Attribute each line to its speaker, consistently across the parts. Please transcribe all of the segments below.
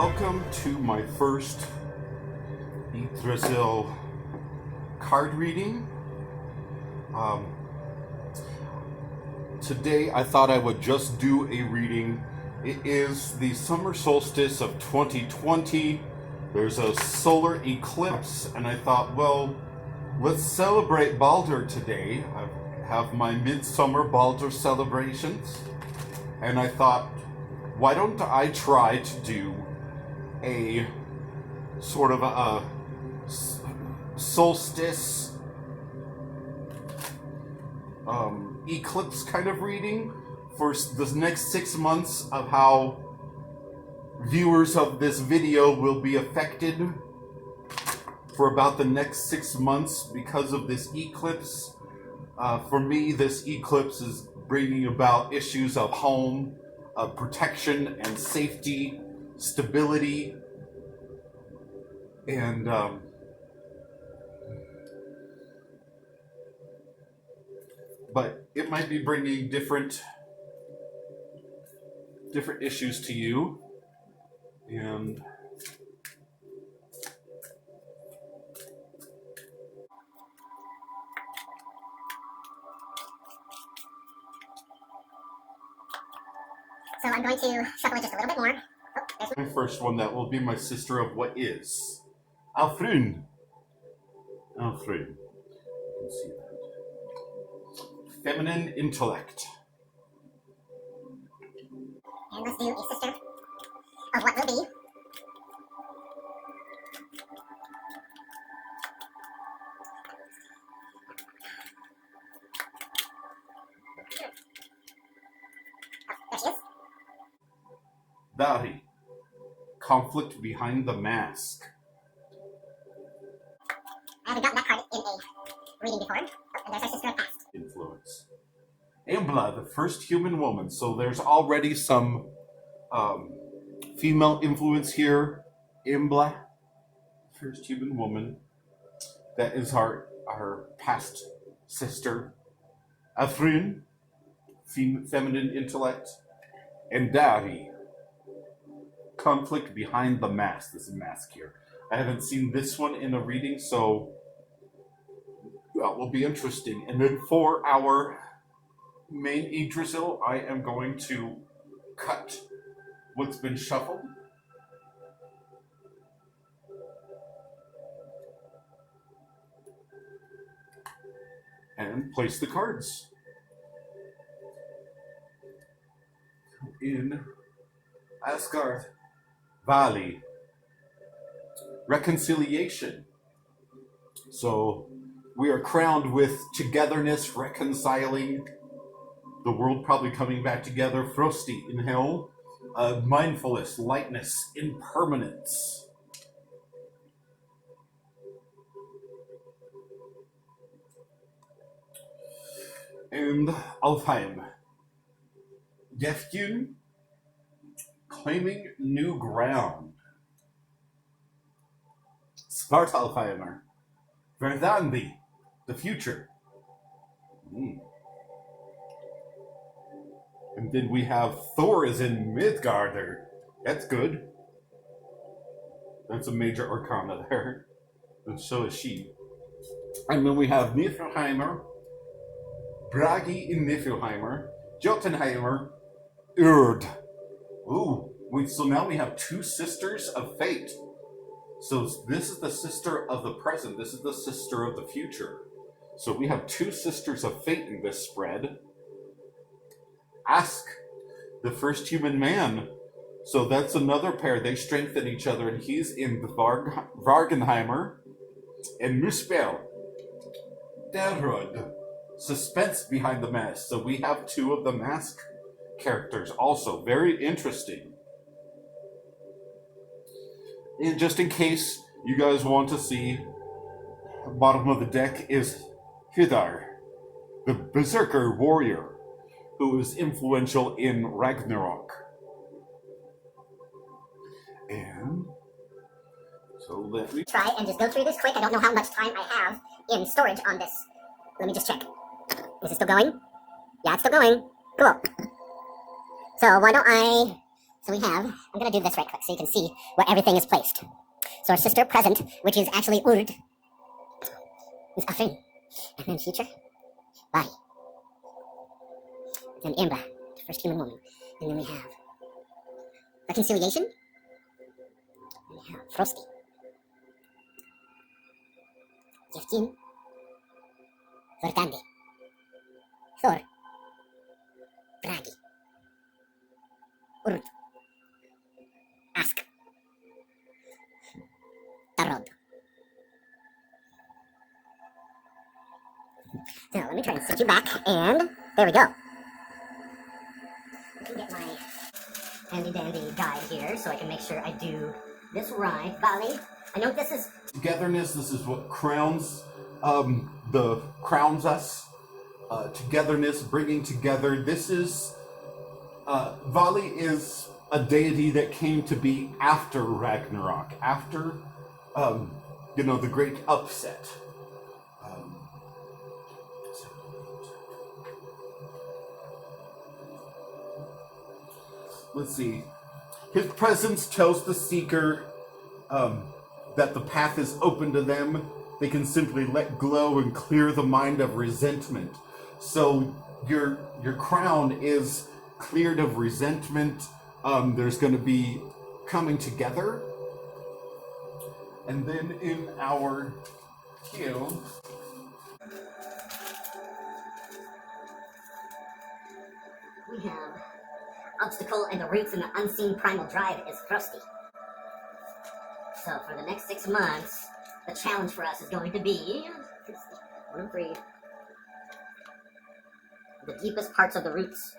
Speaker 1: Welcome to my first Yggdrasil card reading. Today I thought I would just do a reading. It is the summer solstice of 2020. There's a solar eclipse, and I thought, well, let's celebrate Baldur today. I have my midsummer Baldur celebrations, and I thought, why don't I try to do a sort of a solstice eclipse kind of reading for the next 6 months of how viewers of this video will be affected for about the next 6 months because of this eclipse. For me, this eclipse is bringing about issues of home, of protection and safety, stability, and but it might be bringing different issues to you, and
Speaker 2: so I'm going to shuffle it just a little bit more.
Speaker 1: My first one, that will be my sister of what is. Alfrun. Alfrun. You can see that. Feminine intellect.
Speaker 2: And let's do a sister of what will be. There she is.
Speaker 1: Dari. Conflict behind the mask.
Speaker 2: I haven't gotten that card in a reading before. Oh, and there's our sister of past.
Speaker 1: Influence. Embla, the first human woman. So there's already some female influence here. Embla, first human woman. That is our past sister. Afrin, feminine intellect. And Dari, conflict behind the mask. This is mask here. I haven't seen this one in a reading, so that will be interesting. And then for our main Yggdrasil, I am going to cut what's been shuffled. And place the cards. In Asgard Valley. Reconciliation. So we are crowned with togetherness, reconciling, the world probably coming back together. Frosty in hell. Mindfulness, lightness, impermanence. And Alfheim. Gefjun, claiming new ground. Svartalfheimer. Verdandi, the future. And then we have Thor is in Midgarder. That's good. That's a major arcana there. And so is she. And then we have Niflheimer, Bragi in Niflheimer, Jotunheimer, Urd. Ooh, so now we have two sisters of fate. So this is the sister of the present. This is the sister of the future. So we have two sisters of fate in this spread. Ask, the first human man. So that's another pair. They strengthen each other, and he's in the Vargenheimer. And Muspel. Derrod. Suspense behind the mask. So we have two of the mask characters also. Very interesting. And just in case you guys want to see, bottom of the deck is Hidar, the Berserker warrior, who is influential in Ragnarok. And so let me
Speaker 2: Try and just go through this quick. I don't know how much time I have in storage on this. Let me just check. Is it still going? Yeah, it's still going. Cool. So why don't I So we have, I'm going to do this right quick so you can see where everything is placed. So our sister present, which is actually Urd, is Afrin. And then future, body. And Imra, the first human woman. And then we have reconciliation. And we have Frosty. Giftin. Verdande. Thor. Bragi. Urd. Ask. Tarod. So let me try and sit you back, and there we go. I can get my handy dandy guide here so I can make sure I do this right. Valley. I know this is
Speaker 1: Togetherness, this is what crowns crowns us. Togetherness, bringing together. This is Vali is a deity that came to be after Ragnarok, after the great upset. Let's see. His presence tells the seeker that the path is open to them. They can simply let glow and clear the mind of resentment. So your crown is cleared of resentment. There's going to be coming together. And then in our queue,
Speaker 2: we have obstacle and the roots and the unseen primal drive is Frosty. So for the next 6 months, the challenge for us is going to be 1 of 3. The deepest parts of the roots.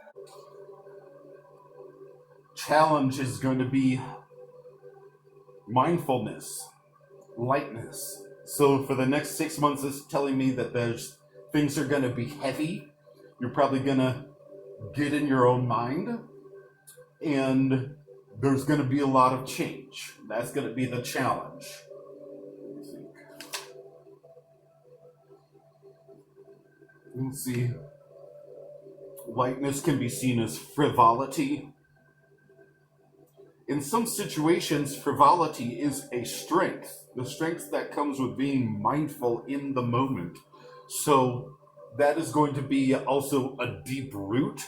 Speaker 1: challenge is going to be mindfulness, lightness. So for the next 6 months, it's telling me that things are going to be heavy. You're probably going to get in your own mind, and there's going to be a lot of change. That's going to be the challenge. Let's see. Lightness can be seen as frivolity. In some situations, frivolity is a strength, the strength that comes with being mindful in the moment. So that is going to be also a deep root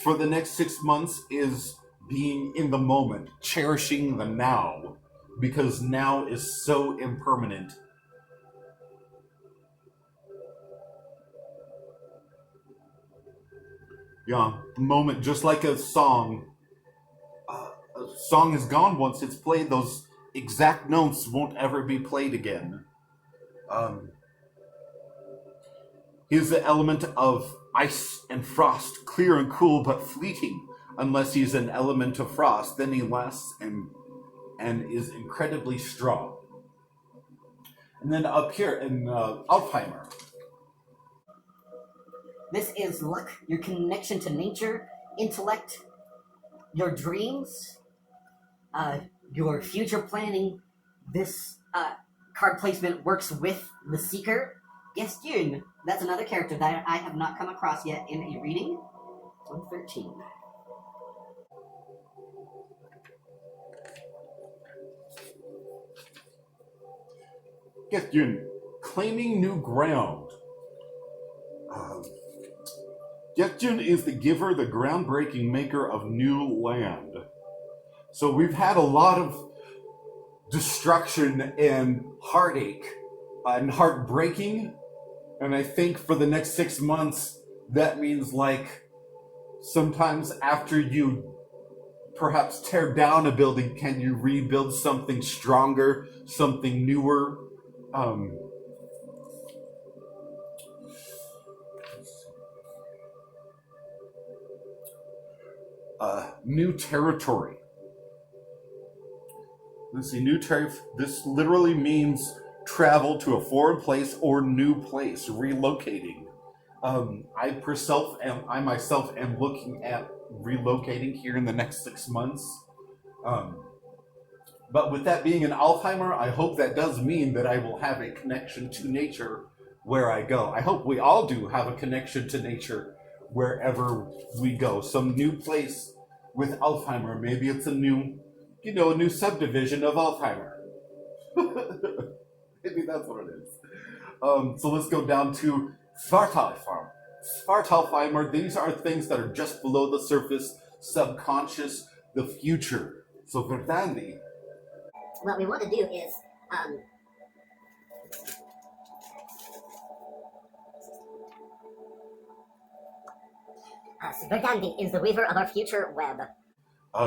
Speaker 1: for the next 6 months, is being in the moment, cherishing the now, because now is so impermanent. Yeah, moment, just like a song. A song is gone once it's played. Those exact notes won't ever be played again. He's the element of ice and frost, clear and cool but fleeting. Unless he's an element of frost, then he lasts and is incredibly strong. And then up here in Alzheimer.
Speaker 3: This is luck, your connection to nature, intellect, your dreams, your future planning. This card placement works with the Seeker. Gestune, that's another character that I have not come across yet in a reading. 113.
Speaker 1: Gestune, claiming new ground. Gestune is the giver, the groundbreaking maker of new land. So we've had a lot of destruction and heartache and heartbreaking. And I think for the next 6 months, that means like sometimes after you perhaps tear down a building, can you rebuild something stronger, something newer? New territory. Let's see, new territory. This literally means travel to a foreign place or new place, relocating. I myself am looking at relocating here in the next 6 months. But with that being an Alzheimer, I hope that does mean that I will have a connection to nature where I go. I hope we all do have a connection to nature wherever we go. Some new place with Alzheimer. Maybe it's a new, a new subdivision of Alzheimer. Maybe that's what it is. So let's go down to Svartalfheim. Svartalfheim, these are things that are just below the surface, subconscious, the future. So Verdandi.
Speaker 2: What we want to do is, Verdandi is the weaver of our future web.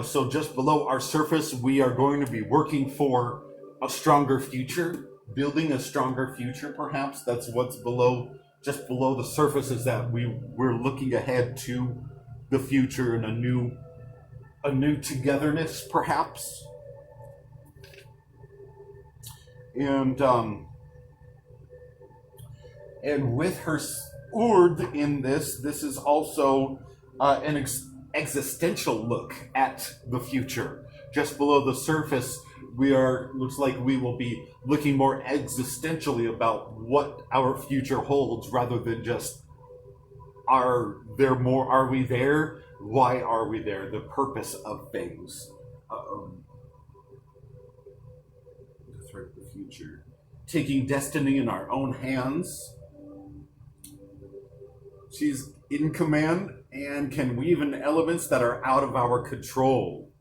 Speaker 1: So just below our surface, we are going to be working for a stronger future, building a stronger future, perhaps. That's what's just below the surface, is that we're looking ahead to the future and a new togetherness, perhaps. And with her Urd in this is also an existential look at the future. Just below the surface, looks like we will be looking more existentially about what our future holds, rather than just are we there? Why are we there? The purpose of things. That's right, the future. Taking destiny in our own hands. She's in command and can weave in elements that are out of our control.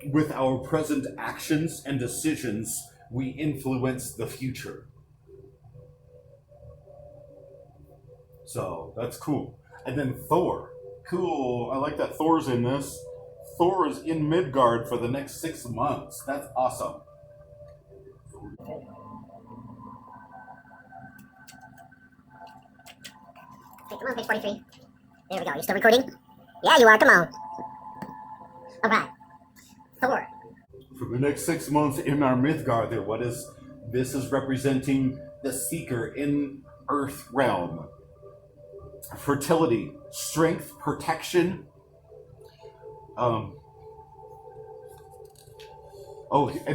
Speaker 1: With our present actions and decisions, we influence the future. So that's cool. And then Thor. Cool. I like that Thor's in this. Thor is in Midgard for the next 6 months. That's awesome.
Speaker 2: Okay, come on, page 43. There we go. You still recording? Yeah, you are. Come on. All right. Thor.
Speaker 1: For the next 6 months in our Midgard, this is representing the seeker in Earth realm. Fertility, strength, protection. And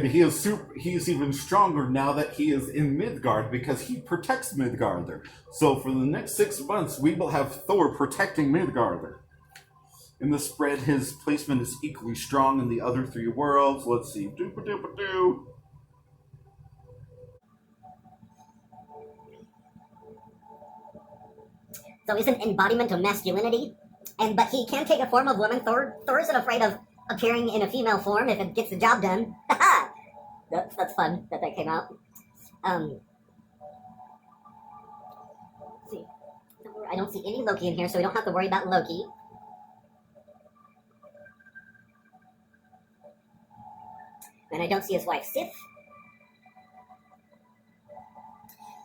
Speaker 1: he's even stronger now that he is in Midgard, because he protects Midgard. So for the next 6 months, we will have Thor protecting Midgard. In the spread, his placement is equally strong in the other 3 worlds. Let's see. Doo-ba-doo-ba-doo.
Speaker 2: So he's an embodiment of masculinity, but he can take a form of woman. Thor isn't afraid of appearing in a female form if it gets the job done. That's fun that came out. Let's see. I don't see any Loki in here, so we don't have to worry about Loki. And I don't see his wife, Sif.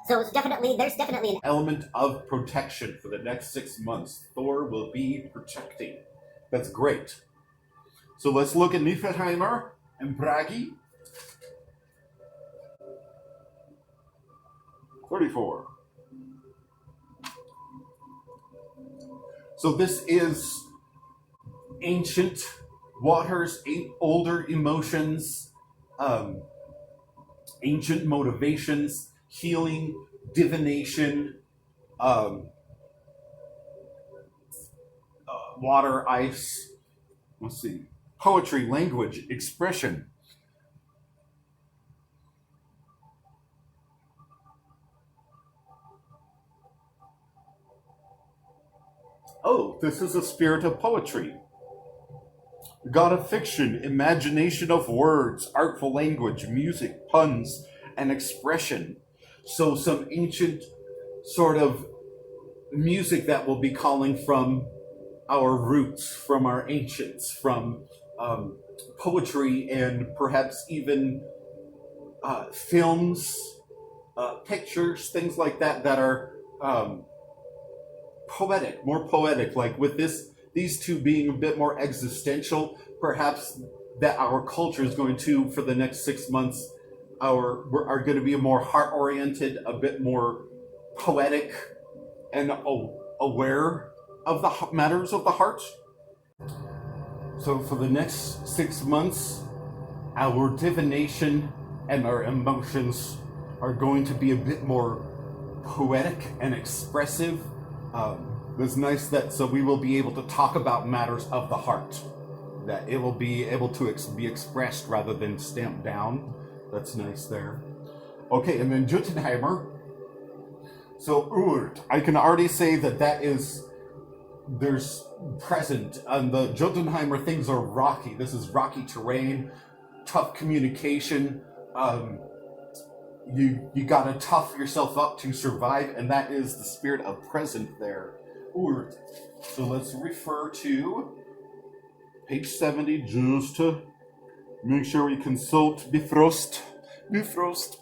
Speaker 2: So there's definitely an
Speaker 1: element of protection for the next 6 months. Thor will be protecting. That's great. So let's look at Niflheimer and Bragi. 34. So this is ancient waters, older emotions, ancient motivations, healing, divination, water, ice, let's see, poetry, language, expression. Oh, this is a spirit of poetry. God of fiction, imagination of words, artful language, music, puns, and expression. So some ancient sort of music that will be calling from our roots, from our ancients, from poetry, and perhaps even films, pictures, things like that are poetic, more poetic, like with these two being a bit more existential, perhaps that our culture is going to, for the next 6 months, are going to be more heart-oriented, a bit more poetic, and aware of the matters of the heart. So for the next 6 months, our divination and our emotions are going to be a bit more poetic and expressive, It's nice that so we will be able to talk about matters of the heart. That it will be able to be expressed rather than stamped down. That's nice there. Okay, and then Jotunheimer. So Urd, I can already say that there's present. On the Jotunheimer, things are rocky. This is rocky terrain, tough communication. You gotta tough yourself up to survive, and that is the spirit of present there. Urd. So let's refer to page 70 just to make sure we consult Bifrost. Bifrost.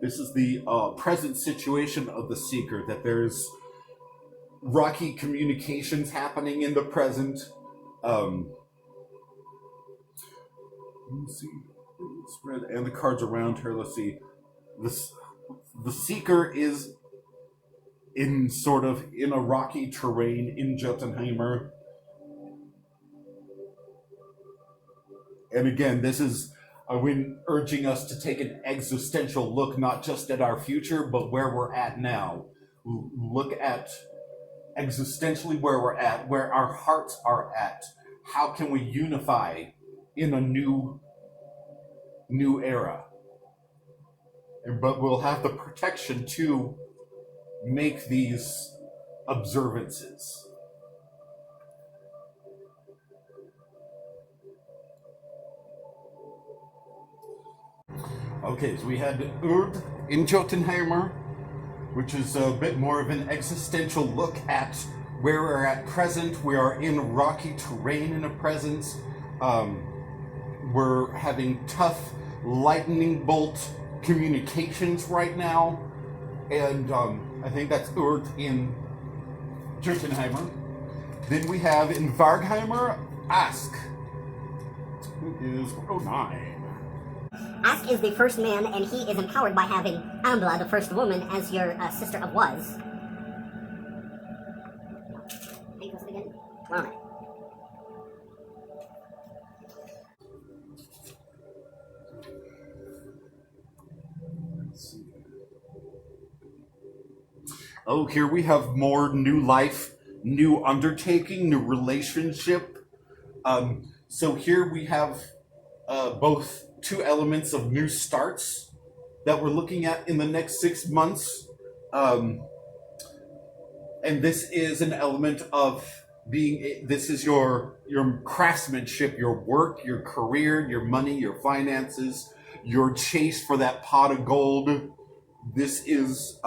Speaker 1: This is the present situation of the seeker, that there's rocky communications happening in the present. Let's see. Spread and the cards around her. Let's see. The seeker is in a rocky terrain in Jotunheimer. And again, this is urging us to take an existential look, not just at our future, but where we're at now. Look at existentially where we're at, where our hearts are at. How can we unify in a new era? But we'll have the protection to make these observances. Okay, so we had Urd in Jotunheimer, which is a bit more of an existential look at where we're at present. We are in rocky terrain in a presence. We're having tough lightning bolt communications right now. And I think that's Urd in Jotunheimer. Then we have in Vargheimer, Ask, who is 09.
Speaker 2: Ask is the first man, and he is empowered by having Ambla, the first woman, as your sister of was. Hey, what's it again? Where am I?
Speaker 1: Oh, here we have more new life, new undertaking, new relationship. So here we have both two elements of new starts that we're looking at in the next 6 months. And this is an element of this is your craftsmanship, your work, your career, your money, your finances, your chase for that pot of gold. This is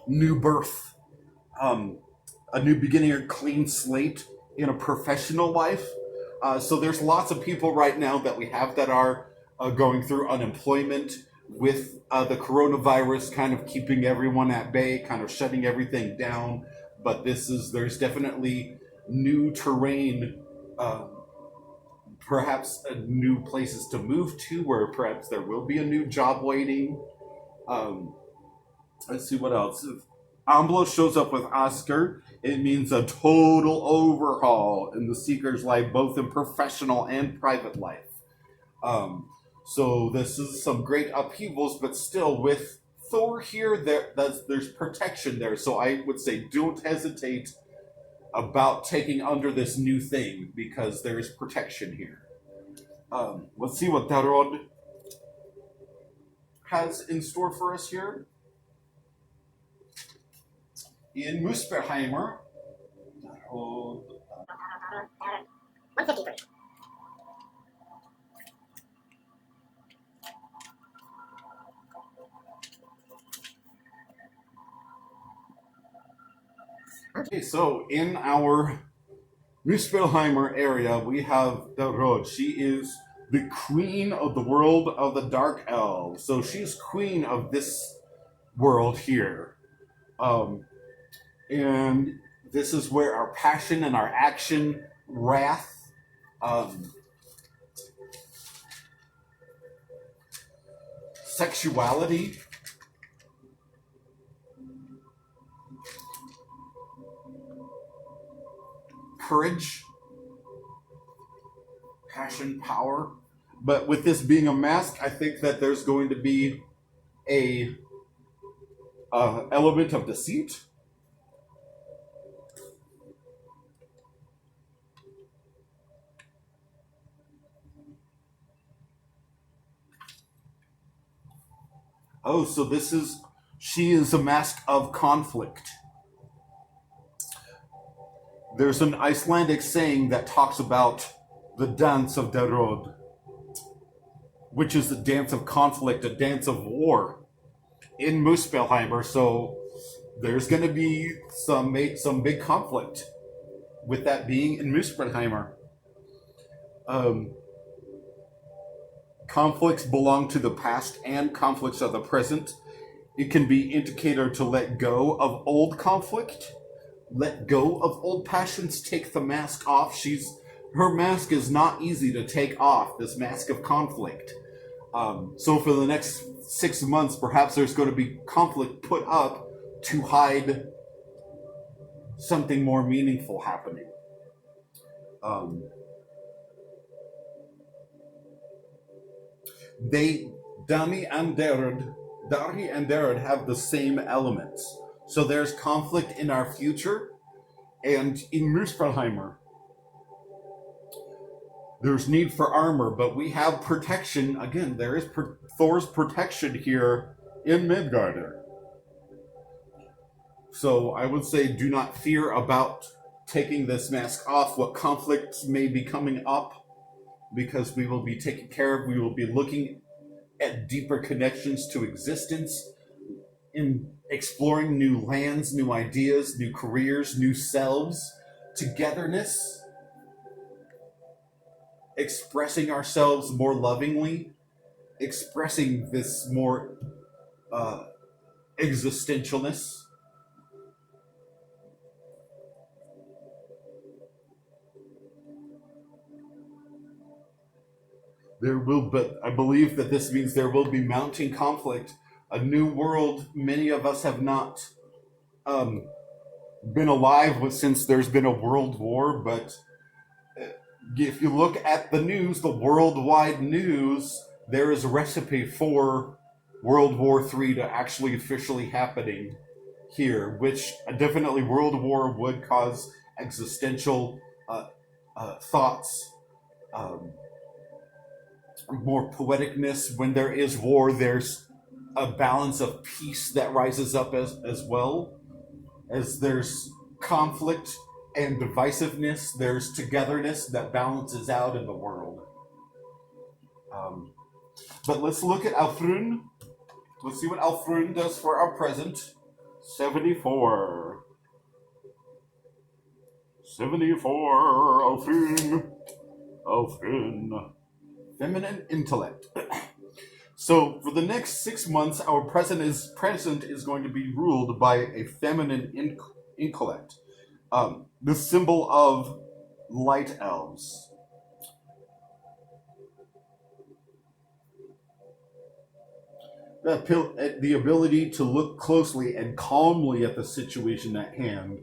Speaker 1: new birth, a new beginning, a clean slate in a professional life. So there's lots of people right now that we have that are going through unemployment with the coronavirus kind of keeping everyone at bay, kind of shutting everything down. But there's definitely new terrain, perhaps new places to move to, where perhaps there will be a new job waiting. Let's see what else. If Amblo shows up with Oscar, it means a total overhaul in the Seeker's life, both in professional and private life. So this is some great upheavals, but still with Thor here, there's protection there. So I would say don't hesitate about taking under this new thing, because there is protection here. Let's see what Darod has in store for us here. In Muspelheimer,
Speaker 2: 153.
Speaker 1: Okay, so in our Muspelheimer area, we have Darod. She is the queen of the world of the Dark Elves. So she's queen of this world here. And this is where our passion and our action, wrath, sexuality, courage, passion, power. But with this being a mask, I think that there's going to be a element of deceit. Oh, so she is a mask of conflict. There's an Icelandic saying that talks about the dance of Derod, which is a dance of conflict, a dance of war in Muspelheimer. So there's going to be some big conflict with that being in Muspelheimer. Conflicts belong to the past and conflicts are the present. It can be indicator to let go of old conflict, let go of old passions, take the mask off. Her mask is not easy to take off, this mask of conflict. So for the next 6 months, perhaps there's going to be conflict put up to hide something more meaningful happening. Dari and Derod have the same elements. So there's conflict in our future, and in Muspelheimer, there's need for armor, but we have protection. Again, there is Thor's protection here in Midgarder. So I would say do not fear about taking this mask off, what conflicts may be coming up, because we will be taken care of. We will be looking at deeper connections to existence, in exploring new lands, new ideas, new careers, new selves, togetherness, expressing ourselves more lovingly, expressing this more existentialness. But I believe that this means there will be mounting conflict, a new world. Many of us have not been alive since there's been a world war, but if you look at the news, the worldwide news, there is a recipe for World War III to actually officially happening here, which definitely World War would cause existential thoughts, more poeticness. When there is war, there's a balance of peace that rises up as well. As there's conflict and divisiveness, there's togetherness that balances out in the world. But let's look at Alfrun. Let's see what Alfrun does for our present. 74. 74, Alfrun. Alfrun. Feminine intellect. So for the next 6 months, our present is going to be ruled by a feminine intellect. The symbol of light elves. The ability to look closely and calmly at the situation at hand.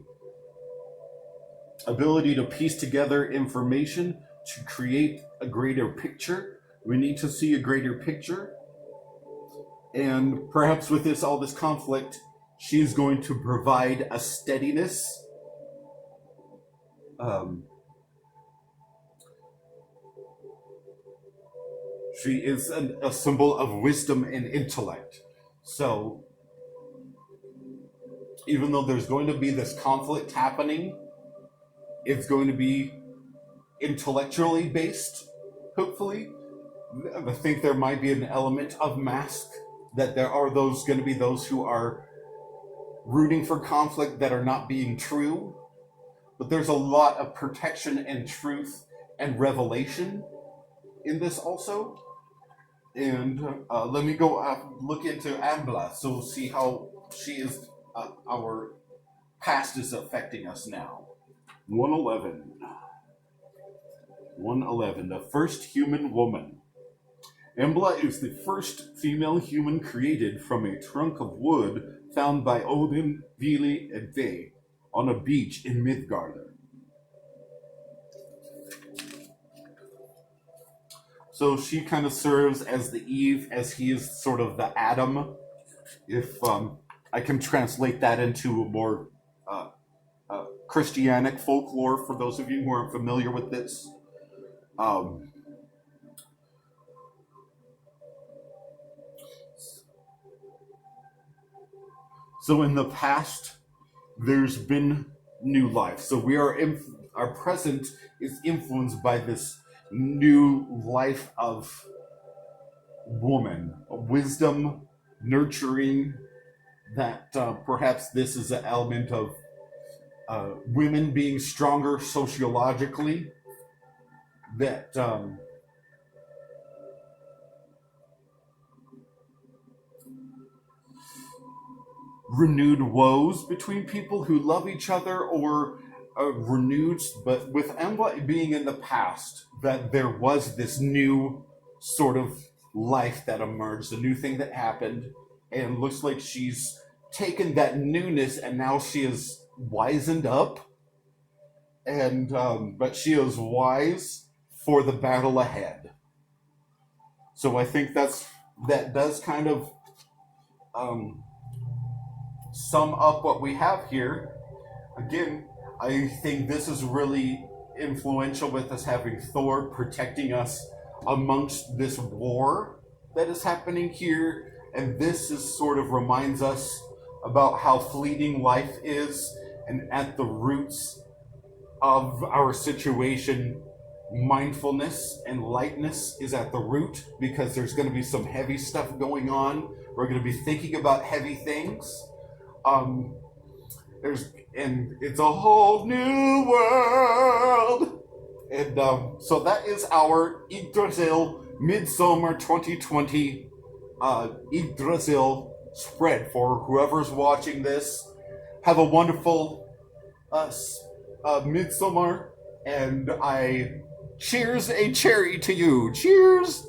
Speaker 1: Ability to piece together information to create a greater picture. We need to see a greater picture. And perhaps with all this conflict, she's going to provide a steadiness. She is a symbol of wisdom and intellect. So, even though there's going to be this conflict happening, it's going to be intellectually based, hopefully. I think there might be an element of mask, that there are going to be those who are rooting for conflict that are not being true. But there's a lot of protection and truth and revelation in this also. And let me go look into Ambla, so we'll see how she is, our past is affecting us now. 111. 111, the first human woman. Embla is the first female human created from a trunk of wood found by Odin, Vili, and Ve on a beach in Midgarder. So she kind of serves as the Eve, as he is sort of the Adam if I can translate that into a more Christianic folklore for those of you who aren't familiar with this. Um, so in the past, there's been new life. So our present is influenced by this new life of woman, wisdom, nurturing. That perhaps this is an element of women being stronger sociologically. That renewed woes between people who love each other, or renewed, but with Emma being in the past, that there was this new sort of life that emerged, a new thing that happened, and looks like she's taken that newness and now she is wizened up, and but she is wise for the battle ahead. So I think that does kind of sum up what we have here. Again, I think this is really influential with us having Thor protecting us amongst this war that is happening here. And this is sort of reminds us about how fleeting life is, and at the roots of our situation, mindfulness and lightness is at the root, because there's going to be some heavy stuff going on. We're going to be thinking about heavy things. And it's a whole new world. And so that is our Yggdrasil Midsummer 2020 Yggdrasil spread for whoever's watching this. Have a wonderful midsummer, and I cheers a cherry to you. Cheers!